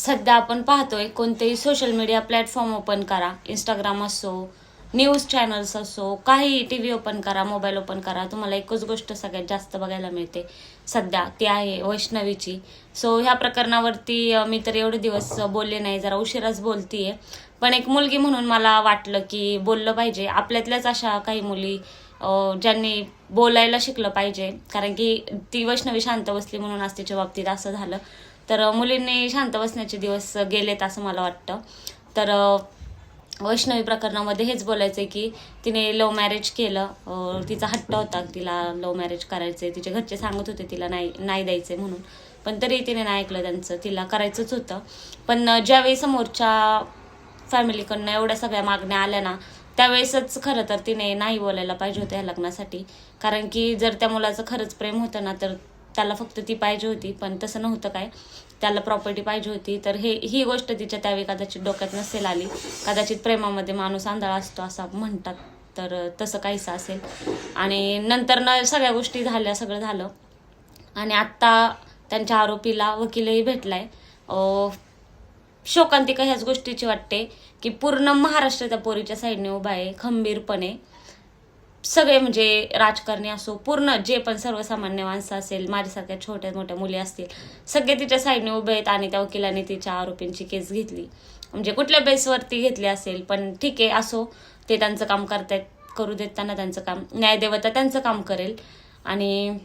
सध्या आपण पाहतोय कोणतेही सोशल मीडिया प्लॅटफॉर्म ओपन करा, इंस्टाग्राम असो, न्यूज चॅनल्स असो, काही टीव्ही ओपन करा, मोबाईल ओपन करा, तुम्हाला एकच गोष्ट सगळ्यात जास्त बघायला मिळते सध्या, ती आहे वैष्णवीची. सो ह्या प्रकरणावरती मी तर एवढे दिवस बोलले नाही, जरा उशिराच बोलतीये. पण एक मुलगी म्हणून मला वाटलं की बोललं पाहिजे. आपल्यातल्याच अशा काही मुली ज्यांनी बोलायला शिकलं पाहिजे, कारण की ती वैष्णवी शांत बसली म्हणून आज तिच्या बाबतीत असं झालं. तर मुलींनी शांत बसण्याचे दिवस गेलेत असं मला वाटतं. तर वैष्णवी प्रकरणामध्ये हेच बोलायचंय की तिने लव्ह मॅरेज केलं. तिचा हट्ट होता तिला लव्ह मॅरेज करायचंय. तिचे घरचे सांगत होते तिला नाही द्यायचंय म्हणून, पण तरी तिने नाही ऐकलं त्यांचं. तिला करायचंच होतं. पण ज्यावेळी समोरच्या फॅमिलीकडनं एवढ्या सगळ्या मागण्या आल्या ना, त्यावेळेसच खरं तर तिने नाही बोलायला पाहिजे होतं ह्या लग्नासाठी. कारण की जर त्या मुलाचं खरंच प्रेम होतं ना, तर त्याला फक्त ती पाहिजे होती, पण तसं नव्हतं काय, त्याला प्रॉपर्टी पाहिजे होती. तर ही गोष्ट तिच्या त्यावेळी कदाचित डोक्यात नसेल आली. कदाचित प्रेमामध्ये माणूस आंधळा असतो असं म्हणतात, तर तसं काहीसं असेल. आणि नंतर न सगळ्या गोष्टी झाल्या, सगळं झालं. आणि आत्ता त्यांच्या आरोपीला वकीलही भेटलाय. शोकांतिका ह्याच गोष्टीची वाटते की पूर्ण महाराष्ट्र त्या पोरीच्या साईडने उभा आहे खंबीरपणे. सगळे म्हणजे राजकारणी असो, पूर्ण जे पण सर्वसामान्य माणसं असेल, माझ्यासारख्या छोट्या मोठ्या मुली असतील, सगळे तिच्या साईडने उभे आहेत. आणि त्या वकिलाने तिच्या आरोपींची केस घेतली. म्हणजे कुठल्या बेसवरती घेतली असेल, पण ठीक आहे, असो, ते त्यांचं काम करतायत, करू देत त्यांना त्यांचं काम. न्यायदेवता त्यांचं काम करेल. आणि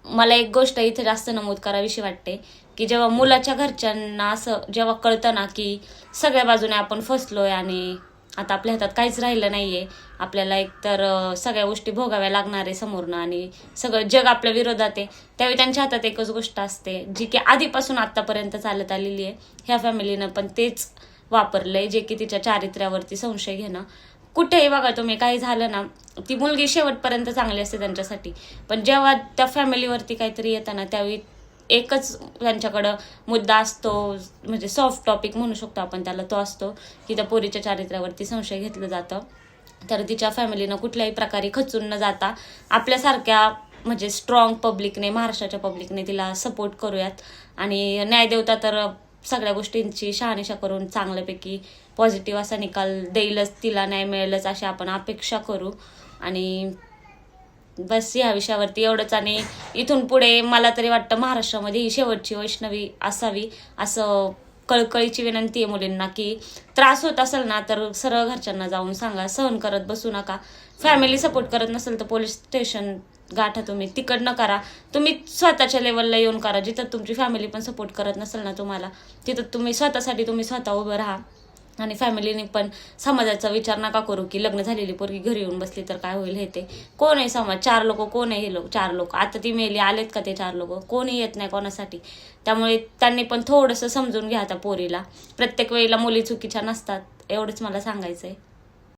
मला एक गोष्ट इथे जास्त नमूद करावीशी वाटते की जेव्हा मुलाच्या घरच्यांना असं जेव्हा कळतं ना की सगळ्या बाजूने आपण फसलोय आणि आता आपल्या हातात काहीच राहिलं नाहीये, आपल्याला एकतर सगळ्या गोष्टी भोगाव्या लागणार आहे समोरनं आणि सगळं जग आपल्या विरोधात आहे, त्यावेळी त्यांच्या हातात एकच गोष्ट असते जी की आधीपासून आतापर्यंत चालत आलेली आहे. ह्या फॅमिलीनं पण तेच वापरलंय, जे की तिच्या चारित्र्यावरती संशय घेणं. कुठेही बघा तुम्ही, काही झालं ना, ती मुलगी शेवटपर्यंत चांगली असते त्यांच्यासाठी, पण जेव्हा त्या फॅमिलीवरती काहीतरी येतं ना, त्यावेळी एकच त्यांच्याकडं मुद्दा असतो, म्हणजे सॉफ्ट टॉपिक म्हणू शकतो आपण त्याला, तो असतो की त्या पोरीच्या चारित्र्यावरती संशय घेतलं जातं. तर तिच्या फॅमिलीनं कुठल्याही प्रकारे खचून न जाता आपल्यासारख्या म्हणजे स्ट्रॉंग पब्लिकने, महाराष्ट्राच्या पब्लिकने तिला सपोर्ट करूयात. आणि न्यायदेवता तर सगळ्या गोष्टींची शहानिशा करून चांगल्यापैकी पॉझिटिव्ह असा निकाल देईलच, तिला न्याय मिळेलच अशी आपण अपेक्षा करू. आणि बस या विषयावरती एवढंच. आणि इथून पुढे मला तरी वाटतं महाराष्ट्रामध्ये ही शेवटची वैष्णवी असावी असं कळकळीची विनंती आहे मुलींना. की त्रास होत असेल ना, तर सरळ घरच्यांना जाऊन सांगा, सहन करत बसू नका. फॅमिली सपोर्ट करत नसेल तर पोलीस स्टेशन गाठा, तुम्ही तिकडनं करा. तुम्ही स्वतःच्या लेवलला येऊन करा. जिथं तुमची फॅमिली पण सपोर्ट करत नसेल ना तुम्हाला, तिथं तुम्ही स्वतःसाठी तुम्ही स्वतः उभं राहा. आणि फॅमिलीने पण समाजाचा विचार नका करू की लग्न झालेली पोरगी घरी येऊन बसली तर काय होईल. हे ते कोण आहे समाज, 4 लोक कोण आहे, हे 4 लोक आता ती मेली, आलेत का ते 4 लोक, कोणी येत नाही कोणासाठी. त्यामुळे त्यांनी पण थोडंसं समजून घ्या त्या पोरीला. प्रत्येक वेळेला मुली चुकीच्या नसतात, एवढंच मला सांगायचंय.